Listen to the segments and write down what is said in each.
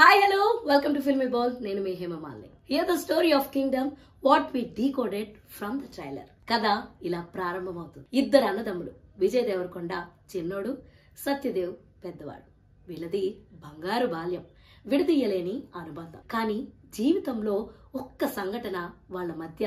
Hi, hello, welcome to Filmy Ball. నేను మీ Hema Malini. Hear the story of Kingdom, what we decoded from the trailer. కథ ఇలా ప్రారంభమవుతుంది. ఇద్దరు అన్నదమ్ములు, విజయ్ దేవరకొండ చిన్నోడు, సత్యదేవ్ పెద్దవాడు. వీళ్ళది బంగారు బాల్యం, విడదీయలేని అనుబంధం. కానీ జీవితంలో ఒక్క సంఘటన వాళ్ళ మధ్య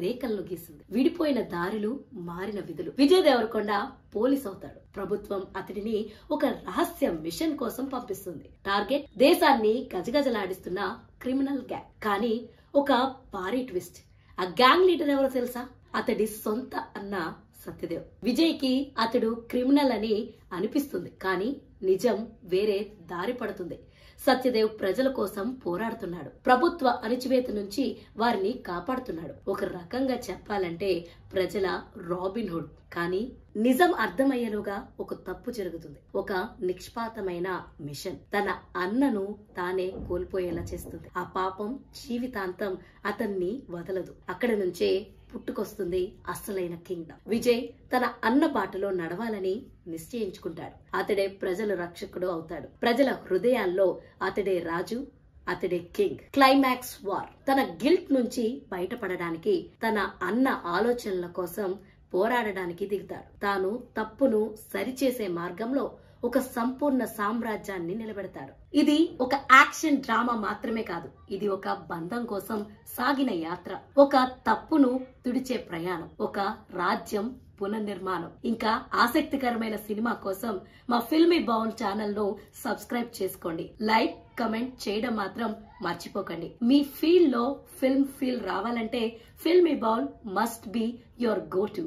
రేఖలను గీసింది. విడిపోయిన దారులు, మారిన విధులు. విజయ్ దేవరకొండ పోలీస్ అవుతాడు. ప్రభుత్వం అతడిని ఒక రహస్య మిషన్ కోసం పంపిస్తుంది. టార్గెట్ దేశాన్ని గజగజలాడిస్తున్న క్రిమినల్ గ్యాంగ్. కానీ ఒక భారీ ట్విస్ట్. ఆ గ్యాంగ్ లీడర్ ఎవరో తెలుసా? అతడి సొంత అన్న సత్యదేవ్. విజయ్ కి అతడు క్రిమినల్ అని అనిపిస్తుంది, కానీ నిజం వేరే దారి పడుతుంది. సత్యదేవ్ ప్రజల కోసం పోరాడుతున్నాడు. ప్రభుత్వ అణచివేత నుంచి వారిని కాపాడుతున్నాడు. ఒక రకంగా చెప్పాలంటే ప్రజల రాబిన్ హుడ్. కానీ నిజం అర్థమయ్యేలోగా ఒక తప్పు జరుగుతుంది. ఒక నిష్పాతమైన మిషన్ తన అన్నను తానే కోల్పోయేలా చేస్తుంది. ఆ పాపం జీవితాంతం అతన్ని వదలదు. అక్కడి నుంచే పుట్టుకొస్తుంది అసలైన కింగ్డమ్. విజయ్ తన అన్న బాటలో నడవాలని నిశ్చయించుకుంటాడు. అతడే ప్రజల రక్షకుడు అవుతాడు. ప్రజల హృదయాల్లో అతడే రాజు, అతడే కింగ్. Climax war. తన గిల్ట్ నుంచి బయటపడడానికి, తన అన్న ఆలోచనల కోసం పోరాడడానికి దిగుతాడు. తాను తప్పును సరిచేసే మార్గంలో ఒక సంపూర్ణ సామ్రాజ్యాన్ని నిలబెడతాడు. ఇది ఒక యాక్షన్ డ్రామా మాత్రమే కాదు, ఇది ఒక బంధం కోసం సాగిన యాత్ర, ఒక తప్పును తుడిచే ప్రయాణం, ఒక రాజ్యం పునర్నిర్మాణం. ఇంకా ఆసక్తికరమైన సినిమా కోసం మా ఫిల్మీ బౌల్ ఛానల్ ను సబ్స్క్రైబ్ చేసుకోండి. లైక్, కమెంట్ చేయడం మాత్రం మర్చిపోకండి. మీ ఫీల్ లో ఫిల్మ్ ఫీల్ రావాలంటే filmy bowl must be your go to.